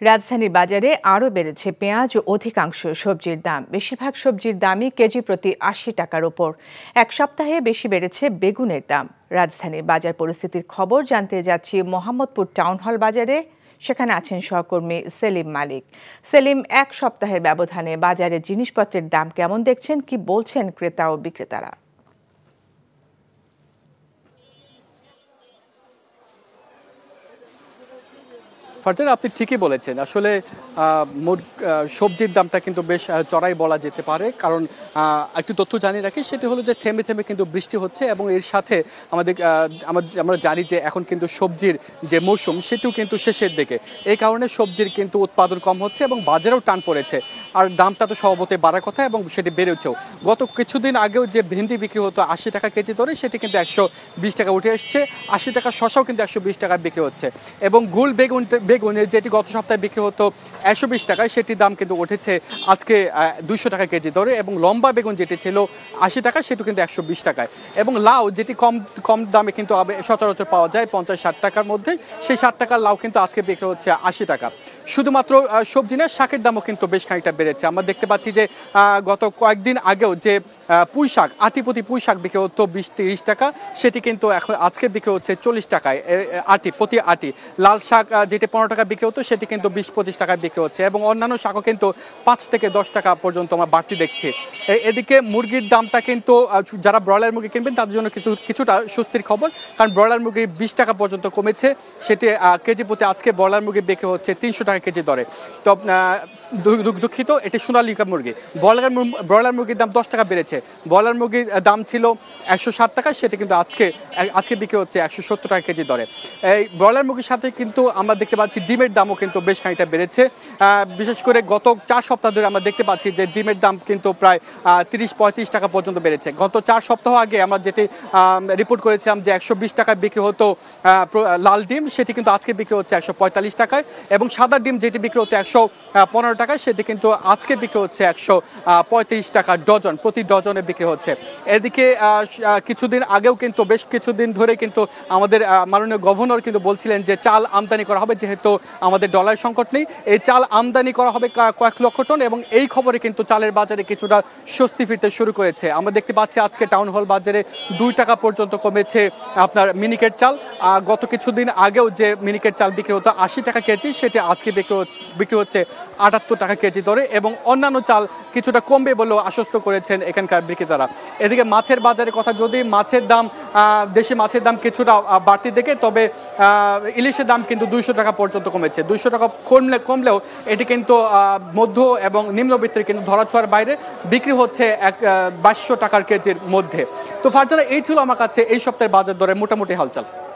রাজধানীর বাজারে আরও বেড়েছে পেঁয়াজ ও অধিকাংশ সবজির দাম। বেশিরভাগ সবজির দামই কেজি প্রতি ৮০ টাকার ওপর। এক সপ্তাহে বেশি বেড়েছে বেগুনের দাম। রাজধানীর বাজার পরিস্থিতির খবর জানতে যাচ্ছি মোহাম্মদপুর টাউন হল বাজারে। সেখানে আছেন সহকর্মী সেলিম মালিক। সেলিম, এক সপ্তাহের ব্যবধানে বাজারে জিনিসপত্রের দাম কেমন দেখছেন, কি বলছেন ক্রেতা ও বিক্রেতারা? ফারজানা, আপনি ঠিকই বলেছেন। আসলে সবজির দামটা কিন্তু বেশ চড়াই বলা যেতে পারে। কারণ একটু তথ্য জানিয়ে রাখি, সেটি হলো যে থেমে থেমে কিন্তু বৃষ্টি হচ্ছে এবং এর সাথে আমরা জানি যে এখন কিন্তু সবজির যে মৌসুম সেটিও কিন্তু শেষের দিকে। এই কারণে সবজির কিন্তু উৎপাদন কম হচ্ছে এবং বাজারেও টান পড়েছে। আর দামটা তো স্বভাবতই বাড়ার কথা এবং সেটি বেড়েছেও। গত কিছুদিন আগেও যে ভেন্ডি বিক্রি হতো ৮০ টাকা কেজি ধরে, সেটি কিন্তু ১২০ টাকা উঠে এসছে। ৮০ টাকা শসাও কিন্তু ১২০ টাকায় বিক্রি হচ্ছে। এবং গুল বেগুনের যেটি গত সপ্তাহে বিক্রি হতো ১২০ টাকায়, সেটির দাম কিন্তু উঠেছে আজকে ২০০ টাকা কেজি ধরে। এবং লম্বা বেগুন যেটি ছিল ৮০ টাকা, সেটি কিন্তু ১২০ টাকায়। এবং লাউ যেটি কম দামে কিন্তু সচরাচর পাওয়া যায় ৫০-৬০ টাকার মধ্যে, সেই ৬০ টাকার লাউ কিন্তু আজকে বিক্রি হচ্ছে ৮০ টাকা। শুধুমাত্র সবজি না, শাকের দামও কিন্তু বেশ খানিকটা বেড়েছে। আমরা দেখতে পাচ্ছি যে গত কয়েকদিন আগেও যে পুঁই শাক, আটিপতি পুঁই শাক বিক্রি হতো ২০-৩০ টাকা, সেটি কিন্তু এখন আজকে বিক্রি হচ্ছে ৪০ টাকায় প্রতি আটি। লাল শাক যেটি ১৫ টাকা বিক্রি হতো, সেটি কিন্তু ২০-২৫ টাকায় বিক্রি হচ্ছে। এবং অন্যান্য শাকও কিন্তু ৫ থেকে ১০ টাকা পর্যন্ত আমরা বাড়তি দেখছি। এদিকে মুরগির দামটা কিন্তু যারা ব্রয়লার মুরগি কিনবেন তাদের জন্য কিছুটা স্বস্তির খবর, কারণ ব্রয়লার মুরগি ২০ টাকা পর্যন্ত কমেছে। সেটি কেজি প্রতি আজকে ব্রয়লার মুরগি বিক্রি হচ্ছে ৩০০ টাকা কেজি দরে। তো দুঃখিত, এটি সোনালিকা মুরগি। ব্রয়লার মুরগির দাম ১০ টাকা বেড়েছে। ব্রয়লার মুরগির দাম ছিল ১৬০ টাকা, সেটা কিন্তু আজকে বিক্রি হচ্ছে ১৭০ টাকা কেজি দরে। এই ব্রয়লার মুরগির সাথে কিন্তু আমরা দেখতে পাচ্ছি ডিমের দামও কিন্তু বেশ খানিকটা বেড়েছে। বিশেষ করে গত ৪ সপ্তাহ ধরে আমরা দেখতে পাচ্ছি যে ডিমের দাম কিন্তু প্রায় ৩০-৩৫ টাকা পর্যন্ত বেড়েছে। গত ৪ সপ্তাহ আগে আমরা যেটি রিপোর্ট করেছিলাম যে ১২০ টাকায় বিক্রি হতো লাল ডিম, সেটি কিন্তু আজকে বিক্রি হচ্ছে ১৪৫ টাকায়। এবং সাদা ডিম যেটি বিক্রি হতো ১১৫ টাকায়, সেটি কিন্তু আজকে বিক্রি হচ্ছে ১৩৫ টাকা ডজন, প্রতি ডজনে বিক্রি হচ্ছে। এদিকে কিছুদিন আগেও কিন্তু বেশ কিছুদিন ধরে কিন্তু আমাদের মাননীয় গভর্নর কিন্তু বলছিলেন যে চাল আমদানি করা হবে, যেহেতু আমাদের ডলার সংকট নেই। এই চাল আমদানি করা হবে কয়েক লক্ষ টন, এবং এই খবরে কিন্তু চালের বাজারে কিছুটা স্বস্তি ফিরতে শুরু করেছে। আমরা দেখতে পাচ্ছি আজকে টাউন হল বাজারে ২ টাকা পর্যন্ত কমেছে আপনার মিনিকেট চাল। গত কিছুদিন আগেও যে মিনিকেট চাল বিক্রি হতো ৮০ টাকা কেজি, সেটি আজকে বিক্রি হচ্ছে ৭৮ টাকা কেজি দরে। এবং অন্যান্য চাল কিছুটা কমবে বলেও আশ্বস্ত করেছেন এখানকার বিক্রেতারা। এদিকে মাছের বাজারের কথা, যদি দেশি মাছের দাম কিছুটা বাড়তি দেখে, তবে ইলিশের দাম কিন্তু ২০০ টাকা পর্যন্ত কমেছে। ২০০ টাকা কমলেও এটি কিন্তু মধ্য এবং নিম্নবিত্তের কিন্তু ধরাছোঁয়ার বাইরে বিক্রি হচ্ছে ২২০০ টাকার কেজির মধ্যে। তো ফারজানা, এই ছিল আমার কাছে এই সপ্তাহের বাজার দরে মোটামুটি হালচাল।